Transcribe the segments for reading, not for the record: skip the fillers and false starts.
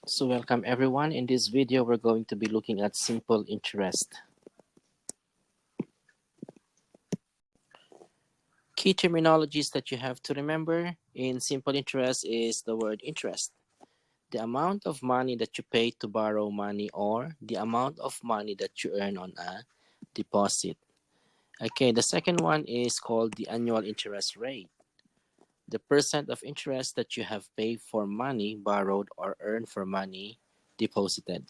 So welcome everyone. In this video, we're going to be looking at simple interest. Key terminologies that you have to remember in simple interest is the word interest. The amount of money that you pay to borrow money or the amount of money that you earn on a deposit. Okay, the second one is called the annual interest rate. The percent of interest that you have paid for money borrowed or earned for money deposited.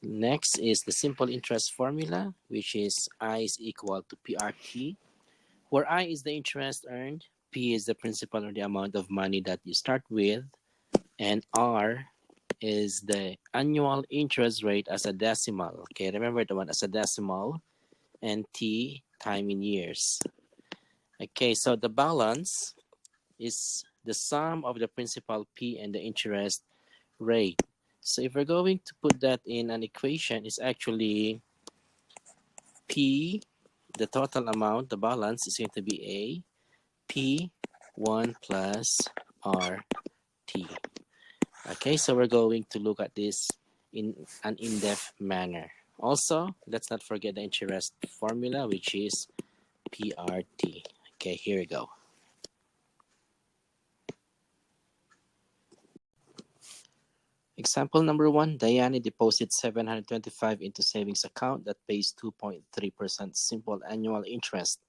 Next is the simple interest formula, which is I is equal to PRT, where I is the interest earned, P is the principal or the amount of money that you start with, and R is the annual interest rate as a decimal. Okay, remember the one as a decimal, and T time in years. Okay, so the balance is the sum of the principal P and the interest rate. So if we're going to put that in an equation, it's actually P, the total amount, the balance is going to be A, P1 plus RT. Okay, so we're going to look at this in an in-depth manner. Also, let's not forget the interest formula, which is PRT. Okay, here we go. Example number 1, Diane deposits $725 into savings account that pays 2.3% simple annual interest.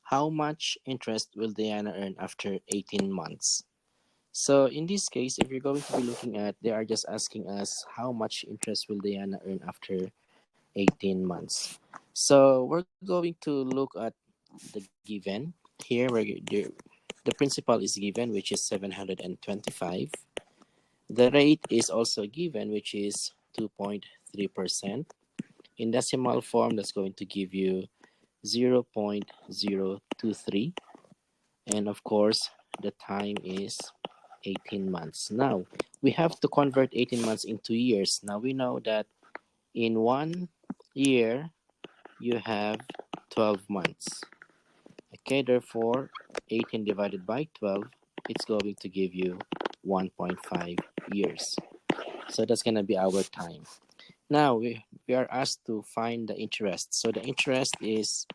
How much interest will Diana earn after 18 months? So in this case, if you're going to be looking at, they are just asking us how much interest will Diana earn after 18 months. So we're going to look at the given. Here, where the principal is given, which is 725. The rate is also given, which is 2.3%. In decimal form, that's going to give you 0.023. And of course, the time is 18 months. Now, we have to convert 18 months into years. Now, we know that in 1 year, you have 12 months. Okay, therefore, 18 divided by 12, it's going to give you 1.5 years. So that's going to be our time. Now, we are asked to find the interest. So the interest is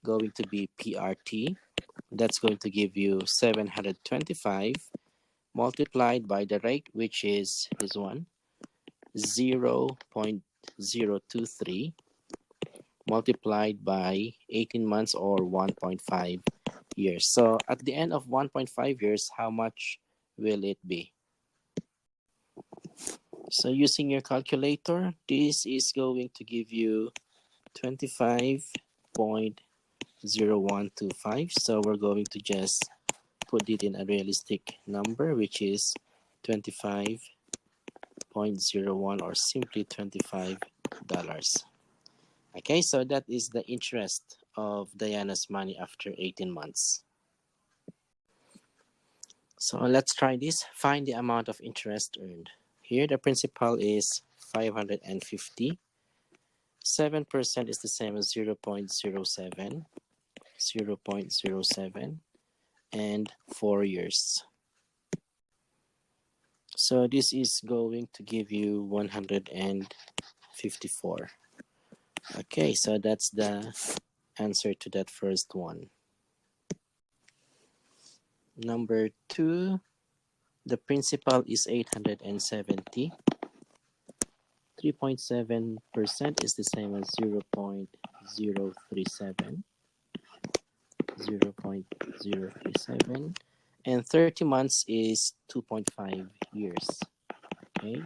going to be PRT. That's going to give you 725 multiplied by the rate, which is this one, 0.023 multiplied by 18 months or 1.5 years. So at the end of 1.5 years, how much will it be? So using your calculator, this is going to give you 25.0125. So we're going to just put it in a realistic number, which is 25.01 or simply $25. Okay, so that is the interest of Diana's money after 18 months. So let's try this. Find the amount of interest earned. Here the principal is 550. 7% is the same as 0.07, 0.07, and 4 years. So this is going to give you 154. Okay, so that's the answer to that first one. Number 2, the principal is 870. 3.7% is the same as 0.037. 0.037. And 30 months is 2.5 years. Okay,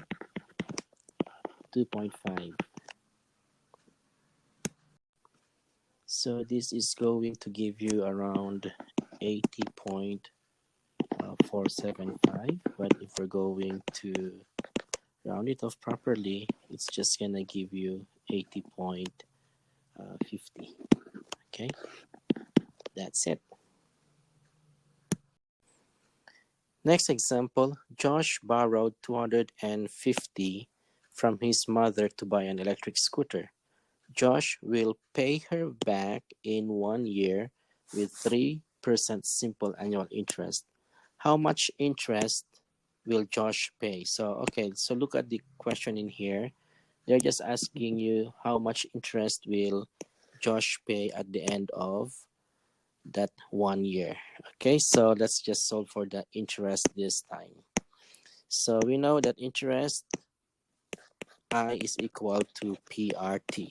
2.5. So this is going to give you around 80.475. But if we're going to round it off properly, it's just gonna give you 80.50. Okay, that's it. Next example, Josh borrowed $250 from his mother to buy an electric scooter. Josh will pay her back in 1 year with 3% simple annual interest. How much interest will Josh pay? So, okay, so look at the question in here. They're just asking you how much interest will Josh pay at the end of that 1 year. Okay, so let's just solve for the interest this time. So we know that interest I is equal to PRT.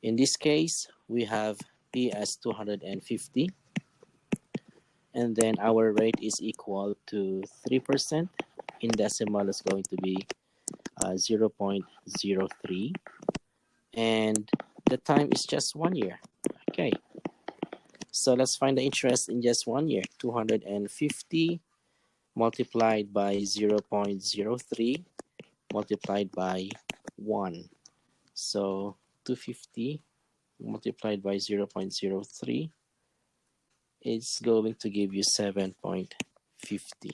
In this case, we have P as 250, and then our rate is equal to 3%. In decimal is going to be 0.03, and the time is just 1 year. Okay, so let's find the interest in just 1 year. 250 multiplied by 0.03 multiplied by 1. So 250 multiplied by 0.03 is going to give you 7.50.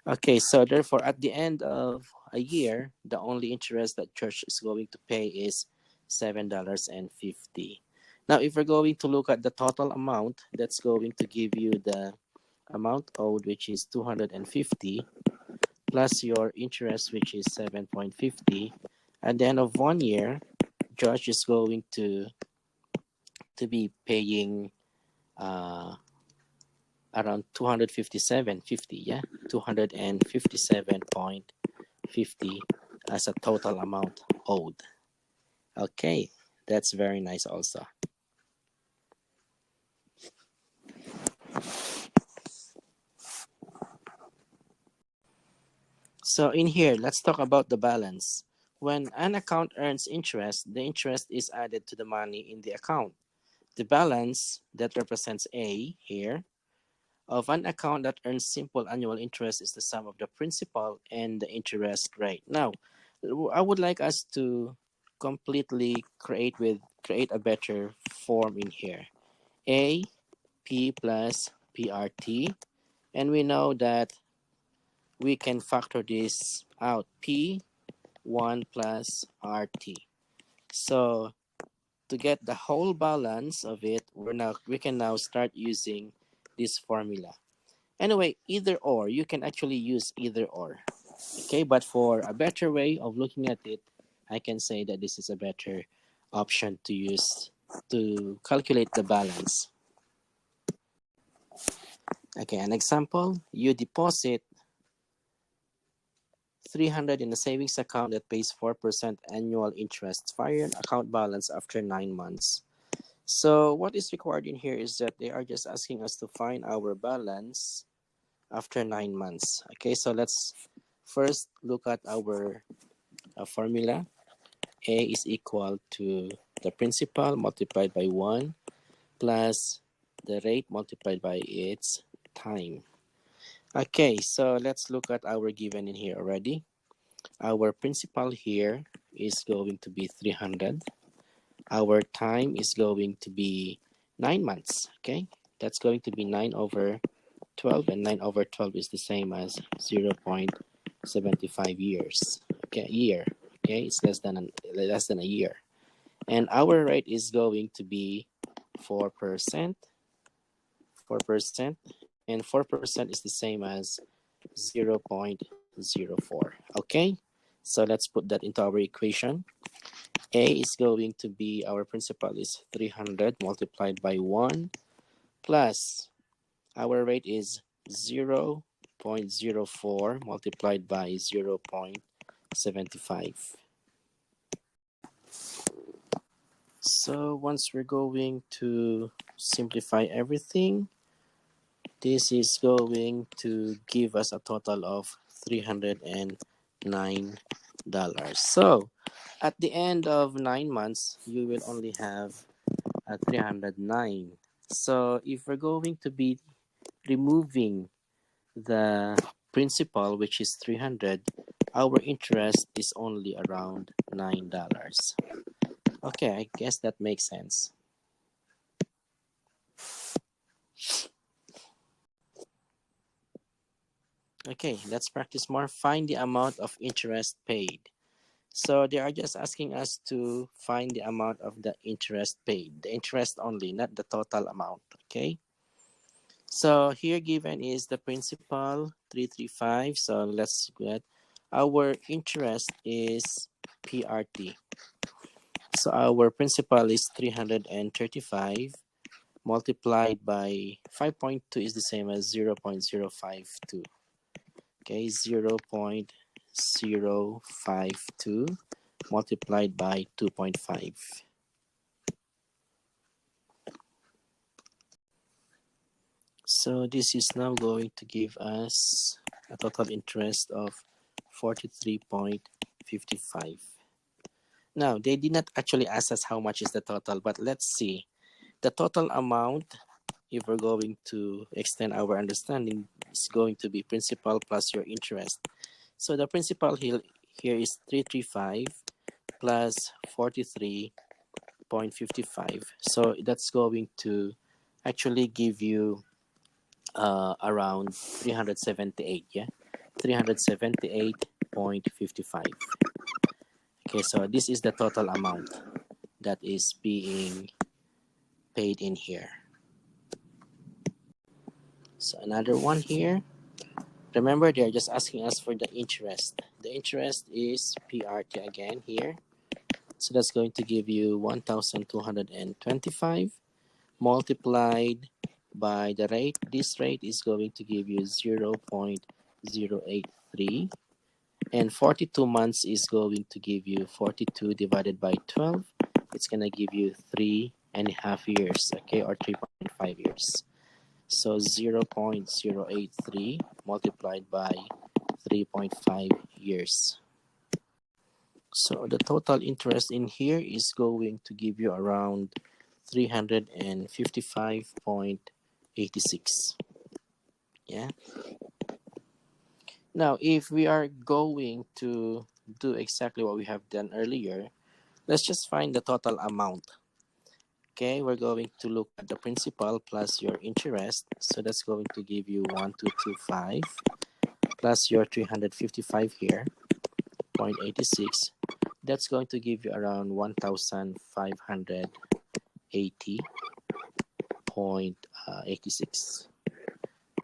Okay, so therefore at the end of a year, the only interest that church is going to pay is $7.50. Now, if we're going to look at the total amount, that's going to give you the amount owed, which is 250, plus your interest, which is 7.50. At the end of 1 year, Josh is going to be paying around 257.50, yeah, 257.50 as a total amount owed. Okay, that's very nice also. So in here, let's talk about the balance. When an account earns interest, the interest is added to the money in the account. The balance that represents A here of an account that earns simple annual interest is the sum of the principal and the interest rate. Now, I would like us to completely create a better form in here. A P plus PRT, and we know that we can factor this out. P1 plus RT. So to get the whole balance of it, we can now start using this formula. Anyway, either or, you can actually use either or. Okay, but for a better way of looking at it, I can say that this is a better option to use to calculate the balance. Okay, an example, you deposit 300 in a savings account that pays 4% annual interest. Find your account balance after 9 months. So what is required in here is that they are just asking us to find our balance after 9 months. Okay, so let's first look at our formula. A is equal to the principal multiplied by 1 plus the rate multiplied by its time. Okay, so let's look at our given in here already. Our principal here is going to be 300. Our time is going to be 9 months. Okay, that's going to be 9 over 12, and 9 over 12 is the same as 0.75 years. Okay, year. Okay, it's less than a year, and our rate is going to be 4%. 4%, and 4% is the same as 0.04. Okay, so let's put that into our equation. A is going to be, our principal is 300 multiplied by 1 plus our rate is 0.04 multiplied by 0.75. So once we're going to simplify everything, this is going to give us a total of $309. So at the end of 9 months, you will only have 309. So if we're going to be removing the principal, which is 300, our interest is only around $9. Okay, I guess that makes sense. Okay, let's practice more. Find the amount of interest paid. So they are just asking us to find the amount of the interest paid. The interest only, not the total amount. Okay. So here given is the principal 335. So let's get our interest is PRT. So our principal is 335 multiplied by 5.2 is the same as 0.052. Okay, 0.052 multiplied by 2.5. So this is now going to give us a total interest of 43.55. Now, they did not actually ask us how much is the total, but let's see. The total amount, if we're going to extend our understanding, is going to be principal plus your interest. So the principal here is 335 plus 43.55. So that's going to actually give you around 378, yeah, 378.55. Okay, so this is the total amount that is being paid in here. So another one here. Remember, they're just asking us for the interest. The interest is PRT again here. So that's going to give you 1,225 multiplied by the rate. This rate is going to give you 0.083. And 42 months is going to give you 42 divided by 12. It's going to give you 3.5 years, okay, or 3.5 years. So 0.083 multiplied by 3.5 years. So the total interest in here is going to give you around 355.86. Yeah. Now, if we are going to do exactly what we have done earlier, let's just find the total amount. Okay, we're going to look at the principal plus your interest. So that's going to give you 1225 plus your 355 here, 0.86. That's going to give you around 1,580.86.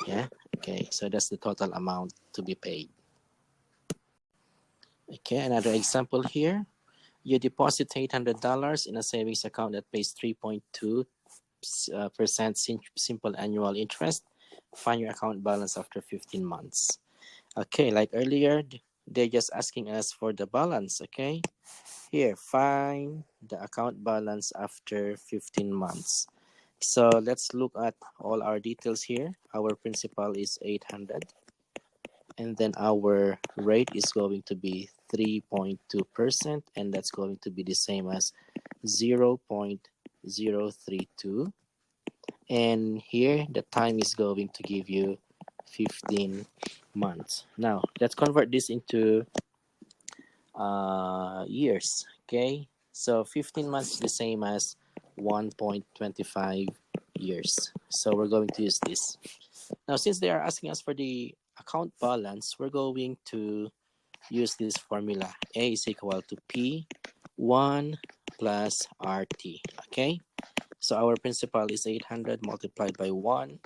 Yeah, okay, so that's the total amount to be paid. Okay, another example here. You deposit $800 in a savings account that pays 3.2% simple annual interest. Find your account balance after 15 months. Okay, like earlier, they're just asking us for the balance, okay? Here, find the account balance after 15 months. So let's look at all our details here. Our principal is 800. And then our rate is going to be 3.2%. And that's going to be the same as 0.032. And here, the time is going to give you 15 months. Now, let's convert this into years, okay? So 15 months is the same as 1.25 years. So we're going to use this. Now, since they are asking us for the account balance, we're going to use this formula. A is equal to P1 plus RT, okay? So our principal is 800 multiplied by 1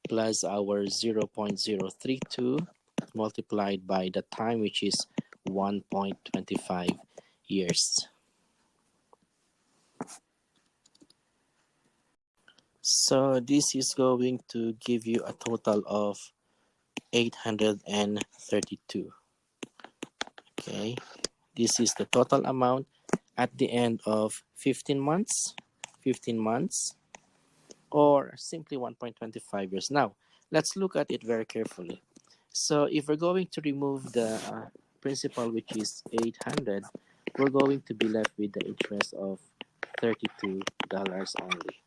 plus our 0.032 multiplied by the time, which is 1.25 years. So this is going to give you a total of 832. Okay, this is the total amount at the end of 15 months, or simply 1.25 years. Now, let's look at it very carefully. So if we're going to remove the principal, which is 800, we're going to be left with the interest of $32 only.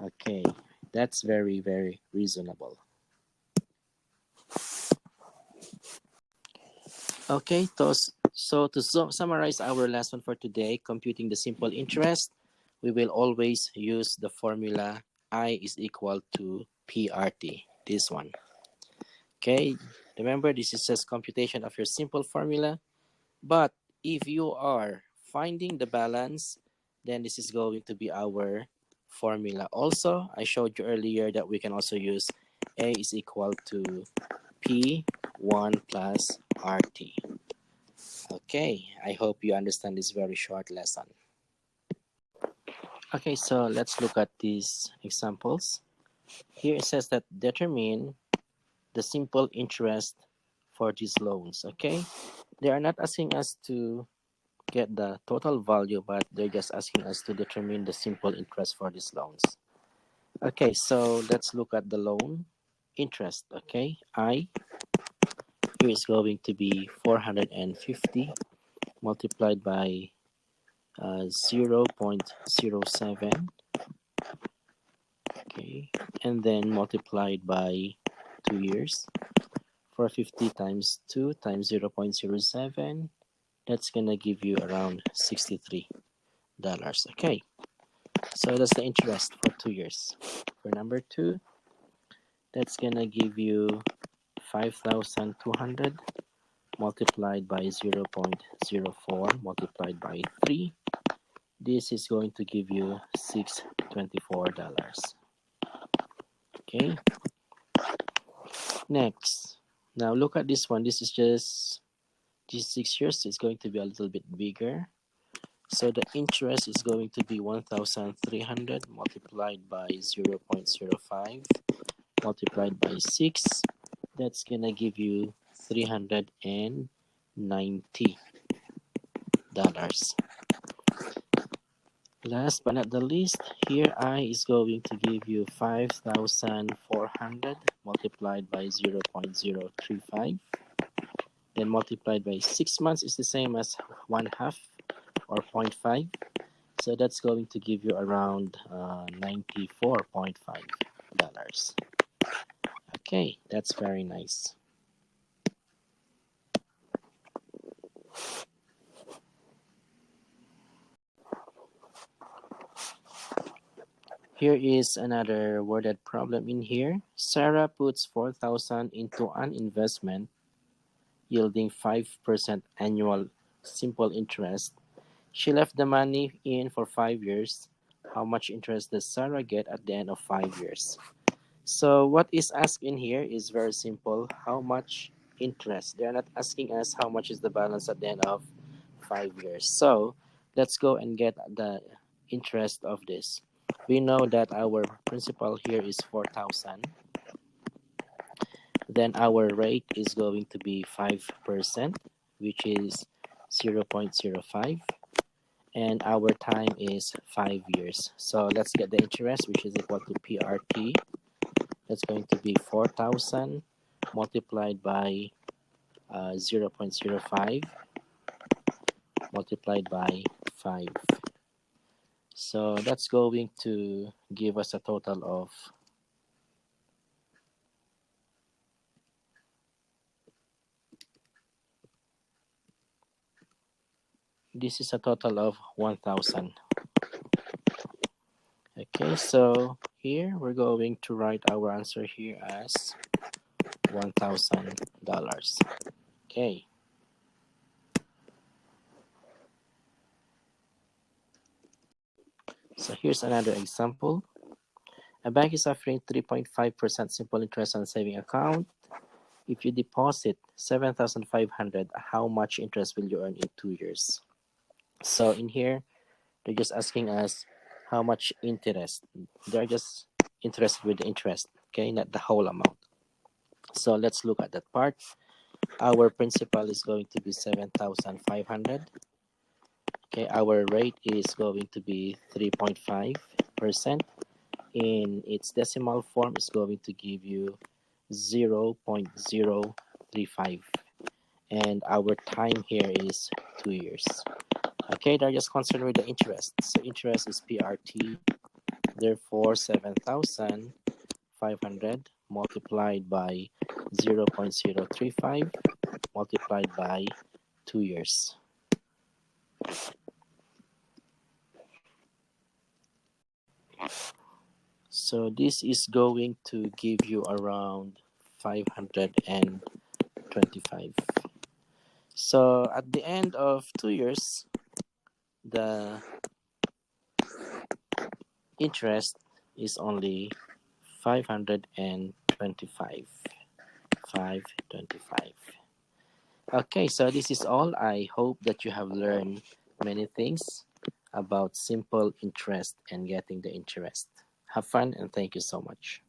Okay, that's very, very reasonable. Okay, so to summarize our lesson for today, computing the simple interest, we will always use the formula I is equal to PRT, this one. Okay, remember this is just computation of your simple formula, but if you are finding the balance, then this is going to be our formula. Also, I showed you earlier that we can also use A is equal to P1 plus RT. Okay, I hope you understand this very short lesson. Okay, so let's look at these examples. Here it says that determine the simple interest for these loans. Okay, they are not asking us to get the total value, but they're just asking us to determine the simple interest for these loans. Okay, so let's look at the loan interest. Okay, I here is going to be 450 multiplied by 0.07. Okay, and then multiplied by 2 years. 450 times 2 times 0.07, that's gonna give you around $63. Okay, so that's the interest for 2 years. For number 2, that's gonna give you 5,200 multiplied by 0.04 multiplied by 3. This is going to give you $624. Okay, next, now look at this one. This is just this 6 years. It's going to be a little bit bigger. So the interest is going to be 1,300 multiplied by 0.05 multiplied by 6. That's gonna give you $390. Last but not the least, here I is going to give you 5,400 multiplied by 0.035. Then multiplied by 6 months is the same as 1/2 or 0.5. So that's going to give you around $94.5. Okay, that's very nice. Here is another worded problem in here. Sarah puts 4,000 into an investment yielding 5% annual simple interest. She left the money in for 5 years. How much interest does Sarah get at the end of 5 years? So what is asked in here is very simple. How much interest? They're not asking us how much is the balance at the end of 5 years. So let's go and get the interest of this. We know that our principal here is 4,000. Then our rate is going to be 5%, which is 0.05. And our time is 5 years. So let's get the interest, which is equal to PRT. That's going to be 4,000 multiplied by 0.05 multiplied by 5. So that's going to give us a total of this is a total of 1,000. Okay, so here we're going to write our answer here as $1,000. Okay. So here's another example. A bank is offering 3.5% simple interest on saving account. If you deposit 7,500, how much interest will you earn in 2 years? So in here, they're just asking us how much interest. They're just interested with the interest, okay, not the whole amount. So let's look at that part. Our principal is going to be 7,500. Okay, our rate is going to be 3.5%. In its decimal form, is going to give you 0.035. And our time here is 2 years. Okay, they're just concerned with the interest. So interest is PRT. Therefore, 7,500 multiplied by 0.035 multiplied by 2 years. So this is going to give you around 525. So at the end of 2 years, the interest is only 525. 525. Okay, so this is all. I hope that you have learned many things about simple interest and getting the interest. Have fun and thank you so much.